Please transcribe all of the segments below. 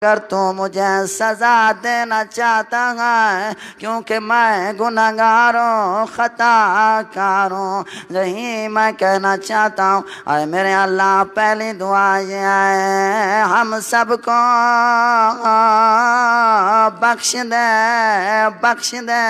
اگر تو مجھے سزا دینا چاہتا ہے کیونکہ میں گنہگاروں خطا کاروں، یہی میں کہنا چاہتا ہوں۔ اے میرے اللہ، پہلی دعا یہ ہے ہم سب کو بخش دے بخش دے۔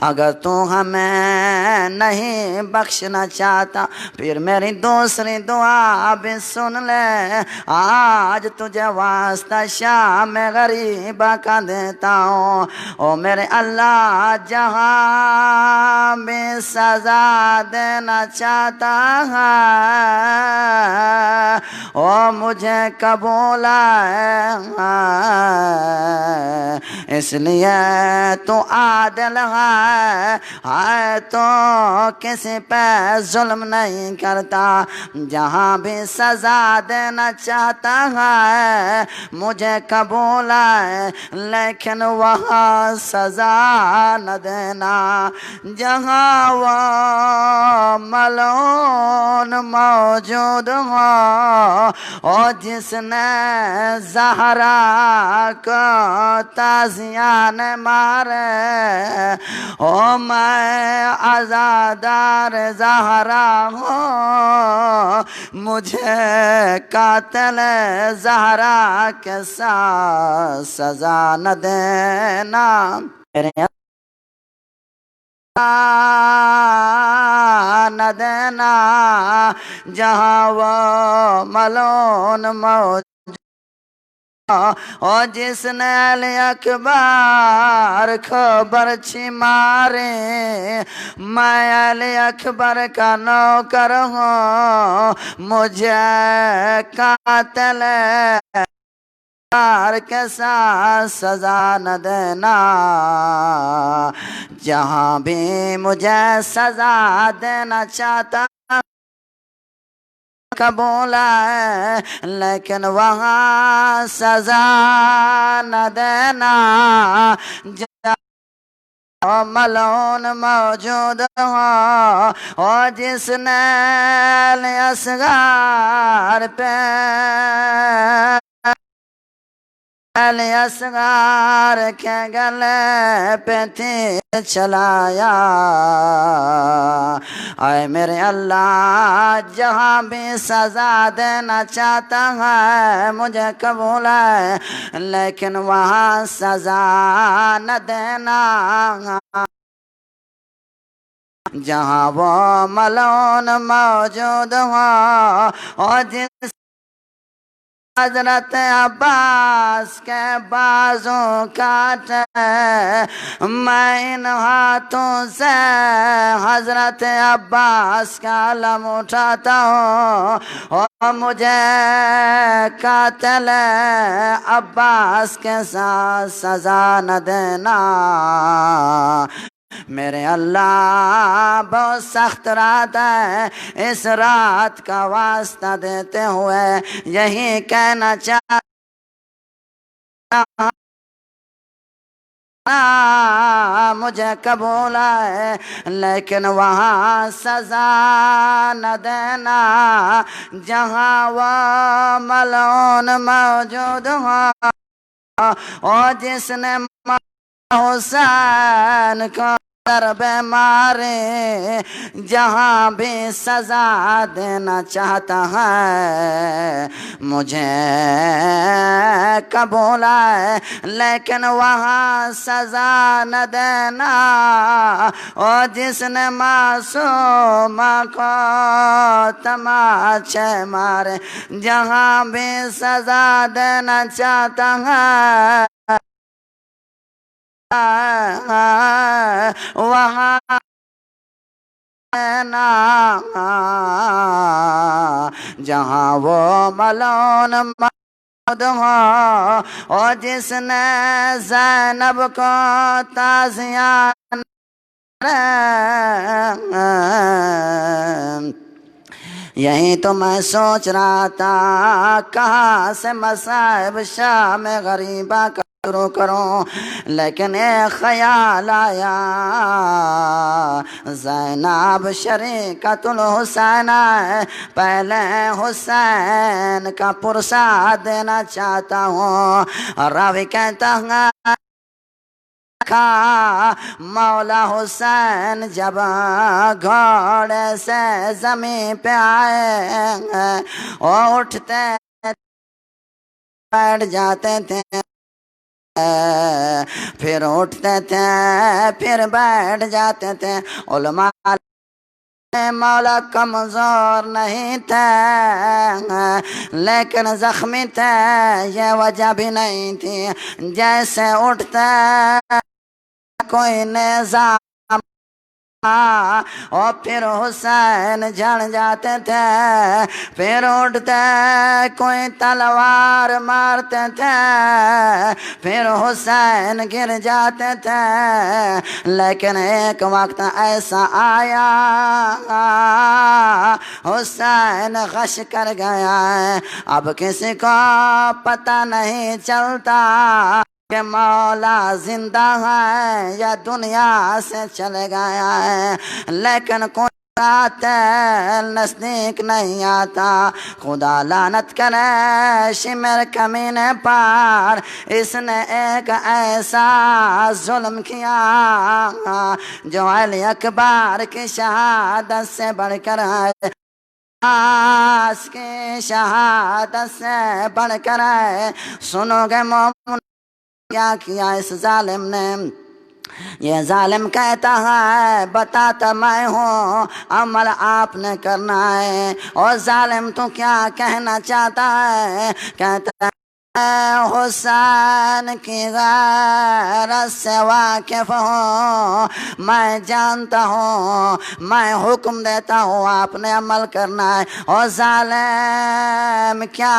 اگر تو ہمیں نہیں بخشنا چاہتا پھر میری دوسری دعا بھی سن لے۔ آج تجھے واسطہ شام غریبہ کا دیتا ہوں۔ او میرے اللہ، جہاں بھی سزا دینا چاہتا ہے او مجھے قبول ہے، اس لیے تو عادل ہے تو کسی پہ ظلم نہیں کرتا۔ جہاں بھی سزا دینا چاہتا ہے مجھے قبول ہے، لیکن وہاں سزا نہ دینا جہاں وہ ملعون موجود ہو، اور جس نے زہرا کو تازیان مارے۔ او میں عزادار زہرا ہوں، مجھے قاتل زہرا کے ساتھ سزا نہ دینا۔ نہ دینا جہاں وہ ملعون موجود، اور جس نے علی اکبر کو برچھی مارے۔ میں علی اکبر کا نوکر ہوں، مجھے قاتل کے ساتھ سزا نہ دینا۔ جہاں بھی مجھے سزا دینا چاہتا قبول ہے، لیکن وہاں سزا نہ دینا جہاں ملعون موجود ہو، اور جس نے علی اصغر پہ علی اصغر کے گلے پہ تیر چلایا۔ اے میرے اللہ، جہاں بھی سزا دینا چاہتا ہے مجھے قبول ہے، لیکن وہاں سزا نہ دینا جہاں وہ ملعون موجود ہو، اور جس حضرت عباس کے بازو کاٹے۔ میں ان ہاتھوں سے حضرت عباس کا علم اٹھاتا ہوں، اور مجھے قاتل عباس کے ساتھ سزا نہ دینا۔ میرے اللہ، بہت سخت رات ہے، اس رات کا واسطہ دیتے ہوئے یہی کہنا چاہتا مجھے قبول ہے، لیکن وہاں سزا نہ دینا جہاں وہ ملعون موجود ہو، اور جس نے حسین کو ضرب مارے۔ جہاں بھی سزا دینا چاہتا ہے مجھے قبول ہے، لیکن وہاں سزا نہ دینا، اور جس نے معصوم کو تماچے مارے۔ جہاں بھی سزا دینا چاہتا ہے وہاں جہاں وہ ملعون موجود ہو، اور جس نے زینب کو تازیان یہی تو میں سوچ رہا تھا، کہاں سے مصائب شام غریبہ کا شروع کروں، لیکن ایک خیال آیا، زینب شریکۃ الحسین ہے، پہلے حسین کا پرسہ دینا چاہتا ہوں۔ راوی کہتا ہے مولا حسین جب گھوڑے سے زمین پہ آئے اور اٹھتے بیٹھ جاتے تھے، پھر اٹھتے تھے پھر بیٹھ جاتے تھے۔ علماء مولا کمزور نہیں تھے لیکن زخمی تھے، یہ وجہ بھی نہیں تھی، جیسے اٹھتے کوئی نظام اور پھر حسین جھڑ جاتے تھے، پھر اٹھتے کوئی تلوار مارتے تھے، پھر حسین گر جاتے تھے۔ لیکن ایک وقت ایسا آیا حسین غش کر گیا ہے، اب کسی کو پتہ نہیں چلتا کہ مولا زندہ ہے یا دنیا سے چلے گیا ہے، لیکن کوئی نزدیک نہیں آتا۔ خدا لعنت کرے شمر کمینے پر، اس نے ایک ایسا ظلم کیا جو علی اکبر کی شہادت سے بڑھ کر ہے، اس کی شہادت سے بڑھ کر ہے۔ سنو گے مومن کیا کیا اس ظالم نے؟ یہ ظالم کہتا ہے بتاتا میں ہوں، عمل آپ نے کرنا ہے۔ اور ظالم تو کیا کہنا چاہتا ہے؟ کہتا ہے حسین کی غیرت سے واقف ہوں، میں جانتا ہوں، میں حکم دیتا ہوں آپ نے عمل کرنا ہے۔ اور ظالم کیا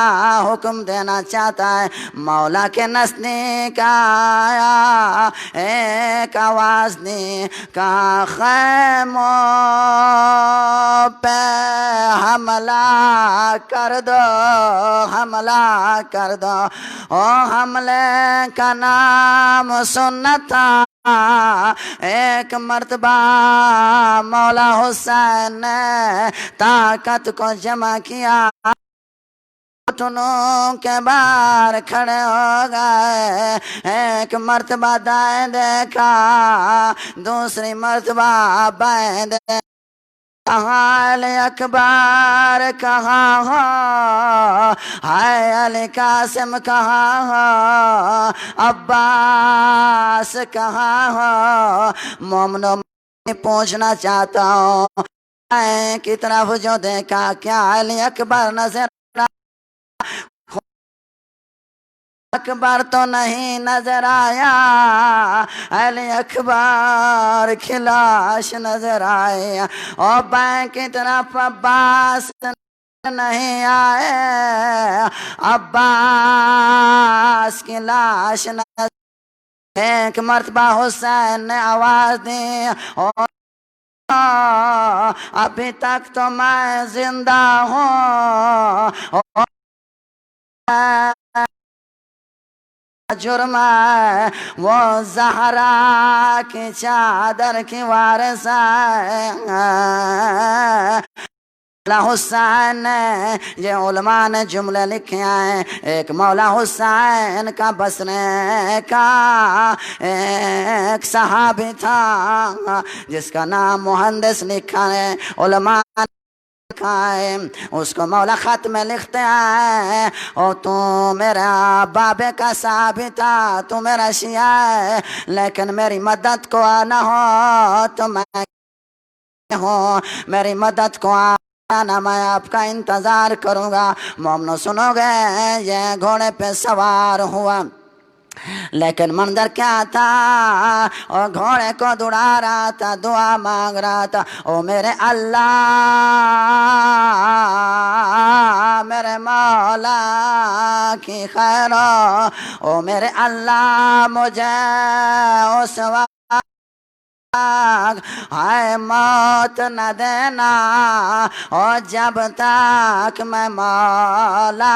حکم دینا چاہتا ہے؟ مولا کے نزدیک آیا، ایک آواز دی، کہا خیموں پہ حملہ کر دو، حملہ کر دو۔ اور حملے کا نام سنتا، ایک مرتبہ مولا حسین نے طاقت کو جمع کیا، گھٹنوں کے باہر کھڑے ہو گئے، ایک مرتبہ دائیں دیکھا، دوسری مرتبہ بائیں دیکھا، کہاں علی اکبر کہاں ہو، ہائے علی قاسم کہاں ہو، عباس کہاں ہو۔ مومنوں میں پوچھنا چاہتا ہوں کی طرف جو دیکھا کیا علی اکبر نظر اکبر تو نہیں نظر آیا، علی اکبر کی لاش نظر آیا، اور بائیں کی طرف عباس نہیں آئے، عباس کی لاش نظر۔ ایک مرتبہ حسین نے آواز دی، ابھی تک تو میں زندہ ہوں، جرم ہے وہ زہرا کی چادر کی وارث ہے۔ مولا حسین نے یہ علماء نے جملے لکھے ہیں، ایک مولا حسین کا بسنے کا ایک صحابی تھا جس کا نام مہندس لکھا ہے، علماء اس کو مولا خط میں لکھتے ہیں، اور تو میرا بابے کا صحابی تھا، تو میرا شیعہ ہے، لیکن میری مدد کو آنا ہو تو میں ہوں، میری مدد کو آنا میں آپ کا انتظار کروں گا۔ مومنو سنو گے، یہ گھوڑے پہ سوار ہوا، لیکن منظر کیا تھا؟ اور گھوڑے کو دوڑا رہا تھا، دعا مانگ رہا تھا، او میرے اللہ، میرے مولا کی خیر، او میرے اللہ مجھے اس وقت ہائے موت نہ دینا، اور جب تک میں مولا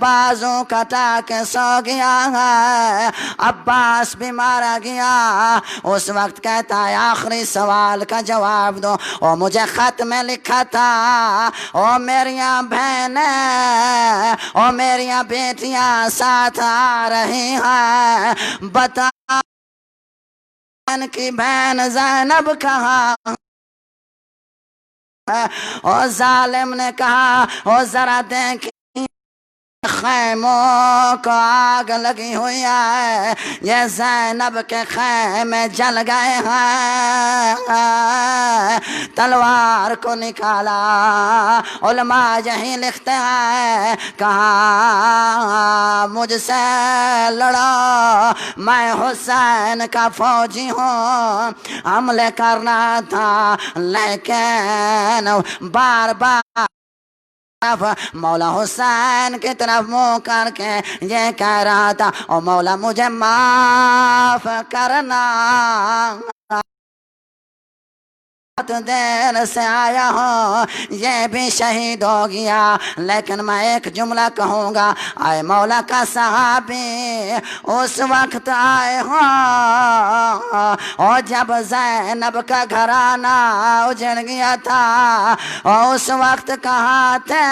بازو کٹا کے سو گیا ہے، عباس بھی مارا گیا۔ اس وقت کہتا ہے آخری سوال کا جواب دو۔ او مجھے خط میں لکھا تھا، او میریاں بہنیں، او میریاں بیٹیاں ساتھ آ رہی ہیں، بتا ان کی بہن زینب کہاں ہے؟ او ظالم نے کہا او ذرا دیکھ خیموں کو آگ لگی ہوئی ہے، یہ زینب کے خیمے جل گئے ہیں۔ تلوار کو نکالا، علماء یہی لکھتے ہیں کہا مجھ سے لڑو، میں حسین کا فوجی ہوں، حملے کرنا تھا لیکن بار بار مولا حسین کی طرف منہ کر کے یہ کہہ رہا تھا او مولا مجھے معاف کرنا، دیر سے آیا ہوں، یہ بھی شہید ہو گیا، لیکن میں ایک جملہ کہوں گا، آئے مولا کا صحابی اس وقت آئے ہوں اور جب زینب کا گھرانہ اجڑ گیا تھا، اور اس وقت کہاں تھے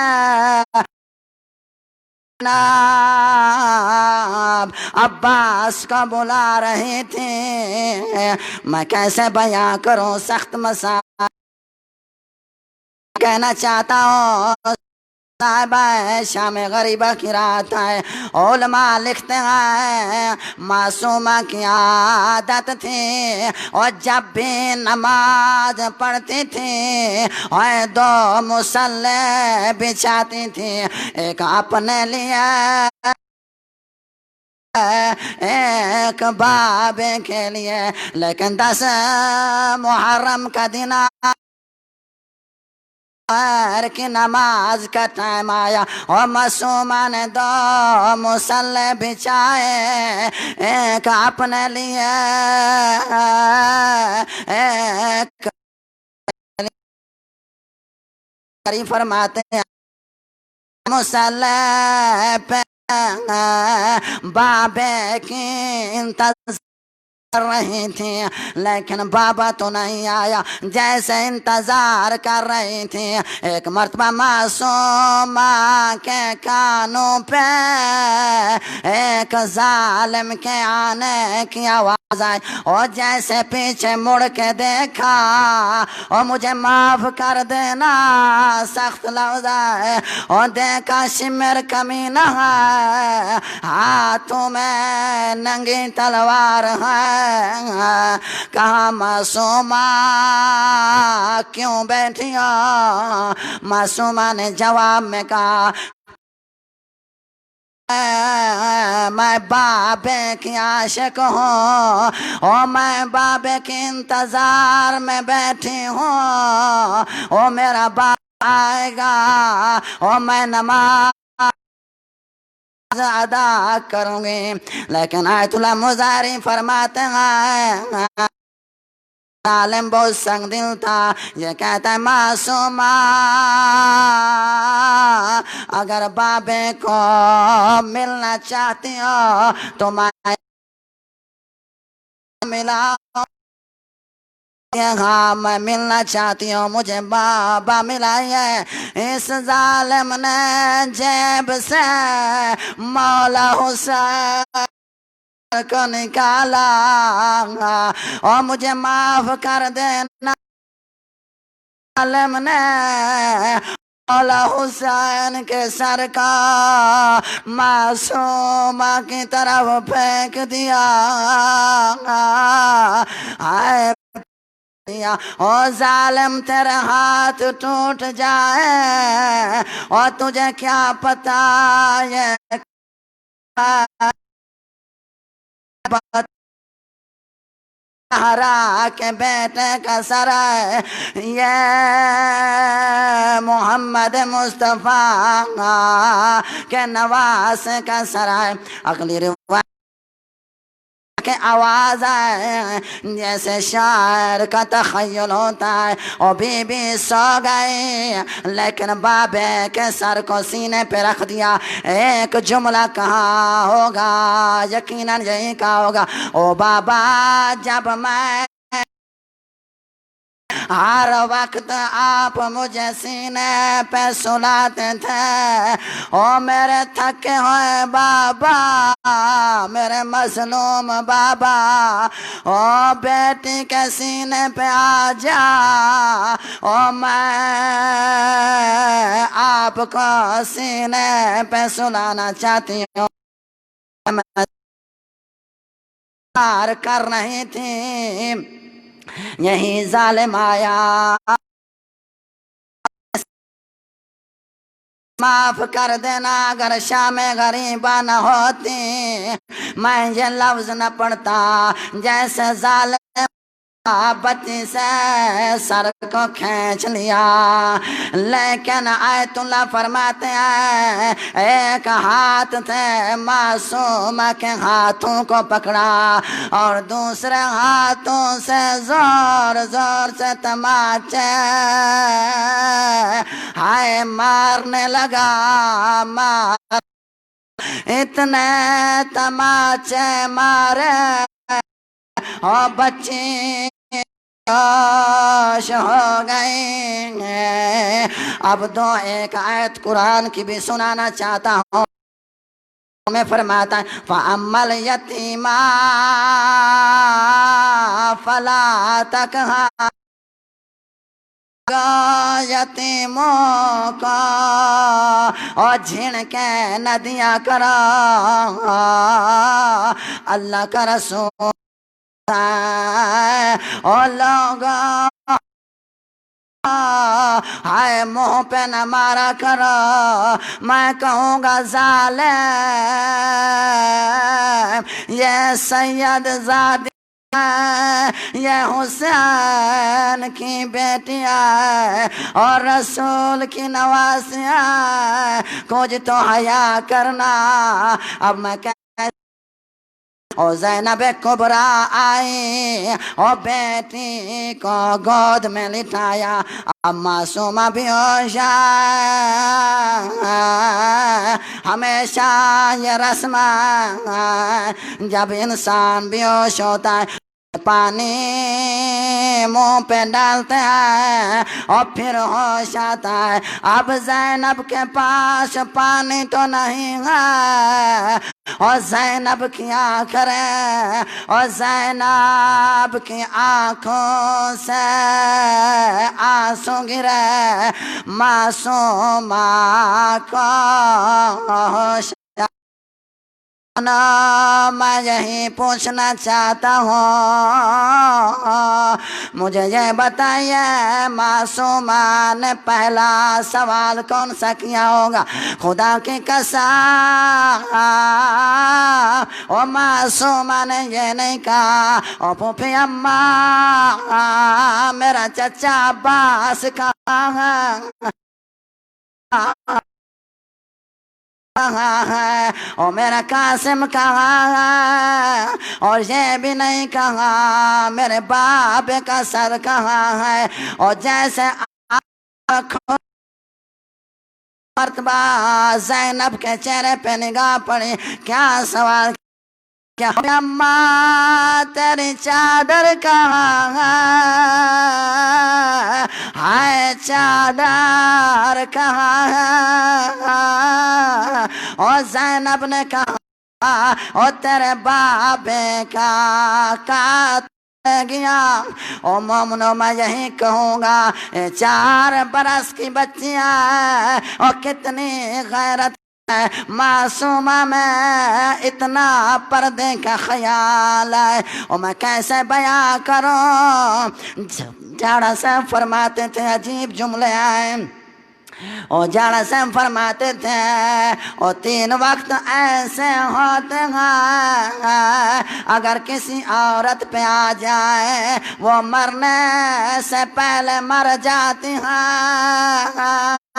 عباس کو بلا رہی تھی۔ میں کیسے بیان کروں سخت مسائل کہنا چاہتا ہوں، صاحبہ شام غریبہ کی رات ہے، علماء لکھتے ہیں معصومہ کی عادت تھی اور جب بھی نماز پڑھتی تھی اور دو مصلے بچھاتی تھی، ایک اپنے لیے ایک بابے کے لیے، لیکن 10 محرم کا دن کی نماز کا ٹائم آیا اور معصومہ نے 2 مصلے بچھائے، ایک اپنے لیے ایک فرماتے ہیں مصلے پہ بابے کی انتظار کر رہی تھی، لیکن بابا تو نہیں آیا، جیسے انتظار کر رہی تھی ایک مرتبہ معصومہ کے کانوں پہ ایک ظالم کے آنے کی آواز آئی، اور جیسے پیچھے مڑ کے دیکھا اور مجھے معاف کر دینا سخت لفظ ہے، اور دیکھا شمر کمینہ ہے، ہاتھوں میں ننگی تلوار ہے، کہاں معصومہ کیوں بیٹھی ہو؟ معصومہ نے جواب میں کہا میں بابے کی عاشق ہوں اور میں بابے کے انتظار میں بیٹھی ہوں، اور میرا باپ آئے گا اور میں نماز ادا کروں گی، لیکن آیت اللہ مظاہری فرماتے ہیں ظالم بہت سنگ دل تھا، یہ کہتا ہے معصومہ اگر بابے کو ملنا چاہتی ہو تو میں ملا، ہاں میں ملنا چاہتی ہوں، مجھے بابا ملا ہے۔ اس ظالم نے جیب سے مولا حسین کو نکالا اور مجھے معاف کر دینا، ظالم نے مولا حسین کے سر کا معصومہ کی طرف پھینک دیا، آئے اور ظالم تیرے ہاتھ ٹوٹ جائے اور تجھے کیا پتا یہ ہرا کے بیٹے کا سر ہے، یہ محمد مصطفیٰ کے نواز کا سر ہے۔ اگلی روایت کہ آواز آئے جیسے شاعر کا تخیل ہوتا ہے. او بی بی سو گئی لیکن بابے کے سر کو سینے پہ رکھ دیا. ایک جملہ کہا ہوگا, یقیناً یہی کہا ہوگا, او بابا جب میں ہر وقت آپ مجھے سینے پہ سلاتے تھے, او میرے تھکے ہوئے بابا, میرے مظلوم بابا, او بیٹی کے سینے پہ آ جا, او میں آپ کو سینے پہ سلانا چاہتی ہوں. میں کر رہی تھی, یہی ظالم آیا, معاف کر دینا اگر شام غریبہ نہ ہوتی, میں یہ لفظ نہ پڑھتا جیسے ظالم بتی سے سر کو کھینچ لیا. لیکن آیت اللہ فرماتے ہیں ایک ہاتھ تھے معصوم کے ہاتھوں کو پکڑا اور دوسرے ہاتھوں سے زور زور سے تماچے ہائے مارنے لگا. اتنے تماچے مارے اور بچی ہوش ہو گئی. اب دو ایک آیت قرآن کی بھی سنانا چاہتا ہوں. میں فرماتا ہے فَأَمَّا الْيَتِيمَ فَلَا تَقْهَرْ, یتیموں کو اور جھن کے نہ دیا کرو, اللہ کا رسول اور لوگوں ہائے منہ پہ نہ مارا کرو. میں کہوں گا ظالم یہ سید زادی یہ حسین کی بیٹی ہے اور رسول کی نواسی ہے, کچھ تو حیا کرنا. اب میں او زینب کبرا آئی اور بیٹی کو گود میں لٹایا. اب معصومہ بھی ہوش ہے, ہمیشہ یہ رسم ہے جب انسان بھی ہوش ہوتا ہے پانی منہ پہ ڈالتے ہیں اور پھر ہوش آتا ہے. اب زینب کے پاس پانی تو نہیں ہے اور زینب کی آنکھیں اور زینب کی آنکھوں سے آنسو گرے. معصومہ کو ہوش میں یہی پوچھنا چاہتا ہوں, مجھے یہ بتائیے معصومہ نے پہلا سوال کون سا کیا ہوگا؟ خدا کی قسم او معصومہ نے یہ نہیں کہا او پھوپھی اماں میرا چچا عباس کہاں ہے, ہے اور میرا قاسم کہاں ہے, اور یہ بھی نہیں کہا میرے باپ کا سر کہاں ہے. اور جیسے مرتبہ زینب کے چہرے پہ نگاہ پڑی, کیا سوال کیا اماں تیری چادر کہاں ہے, ہائے چادر کہاں ہے. اور زینب نے کہا اور تیرے بابے کا گیا. او مومنو میں یہی کہوں گا 4 برس کی بچیاں اور کتنی غیرت ہے, معصومہ میں اتنا پردے کا خیال ہے, اور میں کیسے بیان کروں. جاڑا صاحب فرماتے تھے عجیب جملے ہیں, اور جاڑا صاحب فرماتے تھے اور 3 وقت ایسے ہوتے ہیں اگر کسی عورت پہ آ جائے وہ مرنے سے پہلے مر جاتی ہیں.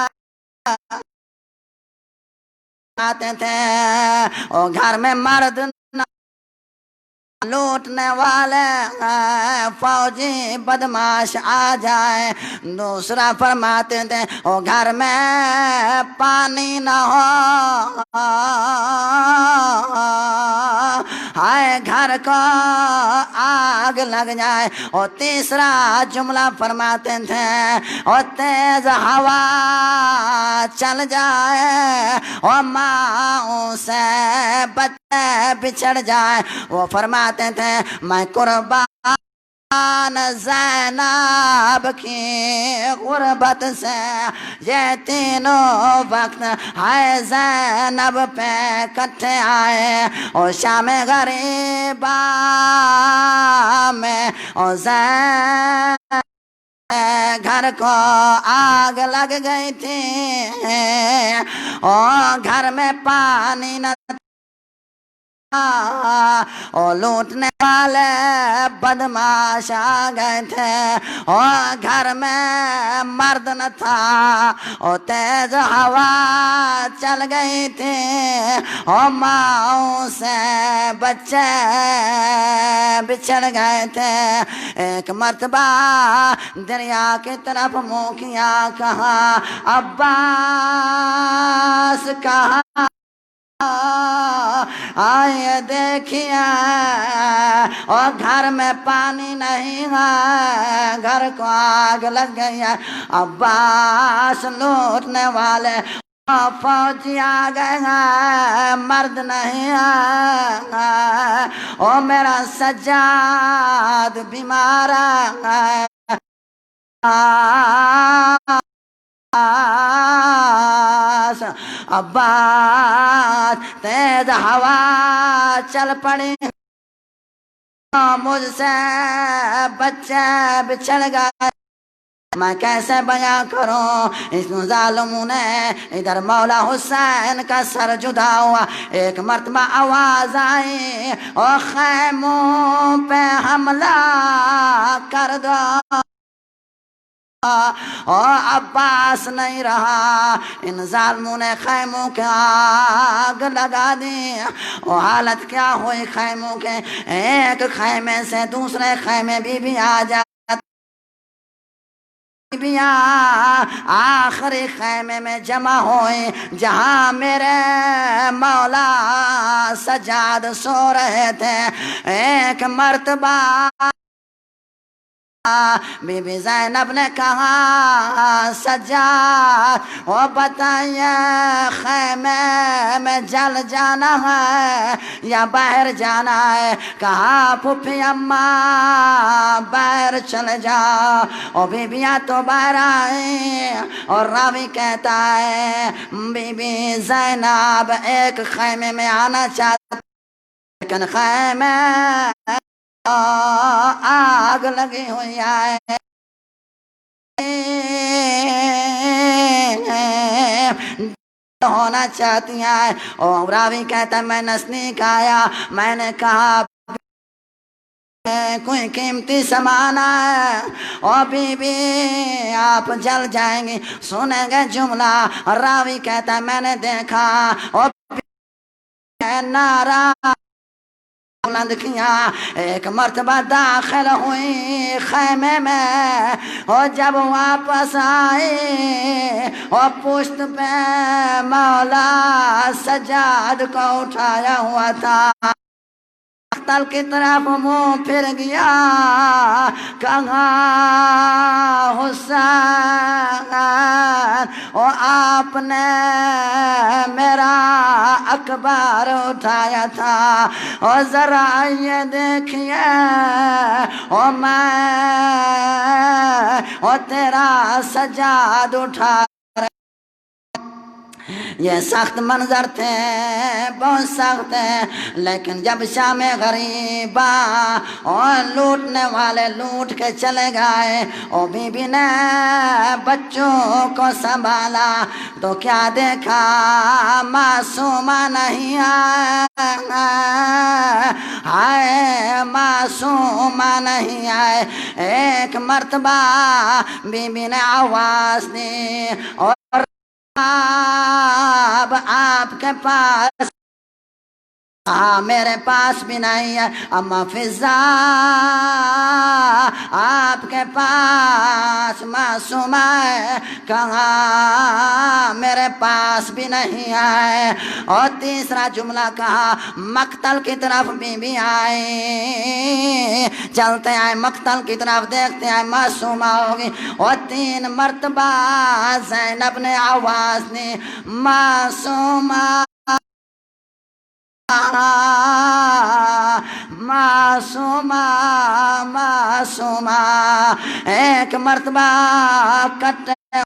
آتے تھے اور گھر میں مرد لوٹنے والے فوجی بدماش آ جائے. دوسرا فرماتے تھے او گھر میں پانی نہ ہو ہائے گھر کو آگ لگ جائے. اور تیسرا جملہ فرماتے تھے اور تیز ہوا چل جائے اور ماؤں سے بچے بچھڑ جائے. وہ فرماتے تھے میں قربان زینب کی غربت سے یہ تینوں وقت ہائے زینب پہ کٹھے آئے. اور شام غریبا میں اور گھر کو آگ لگ گئی تھی اور گھر میں پانی نہ اور لوٹنے والے بدماش آ گئے تھے اور گھر میں مرد نہ تھا اور تیز ہوا چل گئی تھی اور ماؤں سے بچے بچھڑ گئے تھے. ایک مرتبہ دریا کی طرف منہ کیا کہا عباس کہا آئے دیکھیے اور گھر میں پانی نہیں ہے گھر کو آگ لگ گئی ہے. عباس لوٹنے والے فوجی آ گئے ہیں مرد نہیں ہے او میرا سجاد بیمار ہے. عباس تیز ہوا چل پڑی مجھ سے بچے بچھڑ گئے. میں کیسے بیان کروں اس ظالموں نے ادھر مولا حسین کا سر جدا ہوا. ایک مرتبہ آواز آئی اور خیموں پہ حملہ کر دو اور عباس نہیں رہا. ان ظالموں نے خیموں کے آگ لگا دی. اور حالت کیا ہوئی خیموں کے ایک خیمے سے دوسرے خیمے بھی آ جا آخری خیمے میں جمع ہوئے جہاں میرے مولا سجاد سو رہے تھے. ایک مرتبہ بی بی زینب نے کہا سجاد وہ بتائیے خیمے میں جل جانا ہے یا باہر جانا ہے. کہا پھوپھی اماں باہر چلے جاؤ. اور بیبیاں تو باہر آئیں اور راوی کہتا ہے بی بی زینب ایک خیمے میں آنا چاہتا لیکن خیمے آگ لگی ہوئی ہے. ہونا چاہتی ہیں. اور راوی کہتا ہے میں نزدیک آیا میں نے کہا کوئی قیمتی سامان ہے اور بی بی آپ جل جائیں گی. سنیں گے جملہ راوی کہتا ہے میں نے دیکھا اور نارا بلند کیا. ایک مرتبہ داخل ہوئی خیمے میں اور جب واپس آئی اور پشت پہ مولا سجاد کو اٹھایا ہوا تھا تل کی طرف منہ پھر گیا. کہا حسین اور آپ نے میرا اخبار اٹھایا تھا اور ذرا یہ دیکھیے اور میں اور تیرا سجاد اٹھا. یہ سخت منظر تھے بہت سخت ہے. لیکن جب شام غریبا اور لوٹنے والے لوٹ کے چلے گئے اور بی بی نے بچوں کو سنبھالا تو کیا دیکھا معصومہ نہیں آئے معصومہ نہیں آئے. ایک مرتبہ بی بی نے آواز دی اور آپ کے پاس میرے پاس بھی نہیں ہے اما فضا آپ کے پاس معصوم ہے کہاں میرے پاس بھی نہیں ہے اور تیسرا جملہ کہا مقتل کی طرف بھی آئے چلتے آئے مقتل کی طرف دیکھتے آئے معصومہ ہوگی اور 3 مرتبہ زینب نے آواز دی معصومہ معصومہ معصومہ ایک مرتبہ کٹے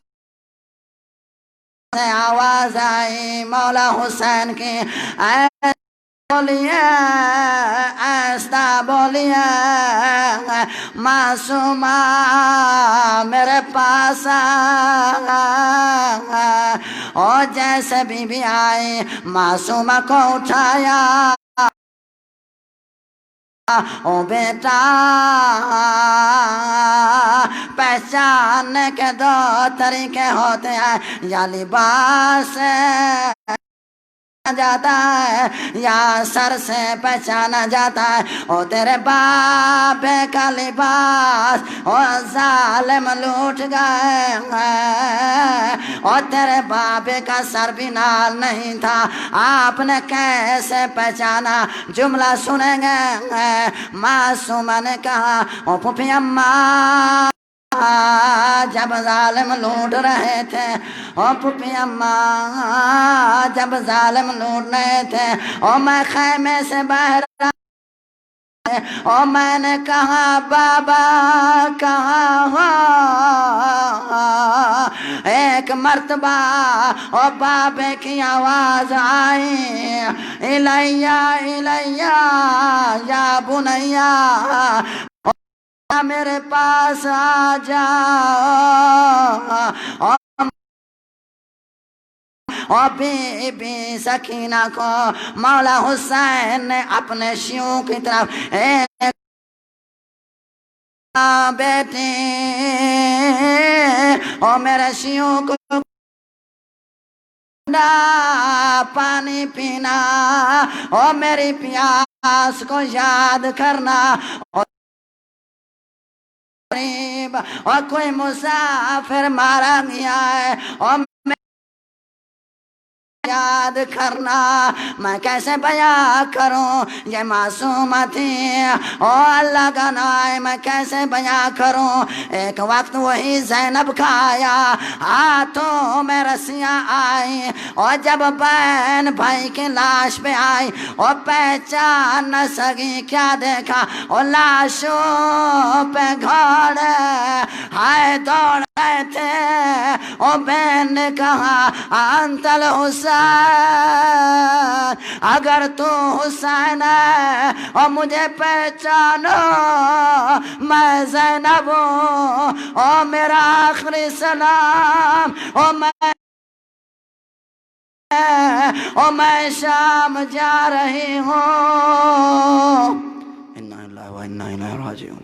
آواز آئی مولا حسین کی بولیے ایسا بولیے معصومہ میرے پاس اور جیسے بی آئی معصومہ کو اٹھایا او بیٹا پہچاننے کے 2 طریقے ہوتے ہیں یا لباس جاتا ہے یا سر سے پہچانا جاتا ہے او تیرے باپ کا لباس او ظالم لوٹ گئے اور تیرے باپ کا سر بھی نال نہیں تھا آپ نے کیسے پہچانا جملہ سنیں گے معصومہ نے کہا او پھوپھی اماں جب ظالم لوٹ رہے تھے او پھوپھی اماں جب ظالم لوٹ رہے تھے او میں خیمے سے باہر او میں نے کہا بابا کہاں ہو ایک مرتبہ او بابے کی آواز آئی الیہ الیہ یا بنیا میرے پاس آ جاؤ اور بی بی سکینہ کو مولا حسین نے اپنے شیوں کی طرف بیٹی اور میرے شیوں کو پانی پینا اور میری پیاس کو یاد کرنا اور کوئی مسافر مارا گیا ہے اور یاد کرنا میں کیسے بیان کروں یہ معصومہ تھی او اللہ کا نام میں کیسے بیان کروں ایک وقت وہی زینب کا آیا ہاتھوں میں رسیاں آئی اور جب بہن بھائی کی لاش پہ آئی اور پہچان نہ سکی کیا دیکھا اور لاشوں پہ گھوڑے ہائے دوڑ رہے تھے اور بہن نے کہا انت الحسین اگر تو حسین ہے اور مجھے پہچانو میں زینب ہوں اور میرا آخری سلام اور میں شام جا رہی ہوں انا للہ و انا الیہ راجعون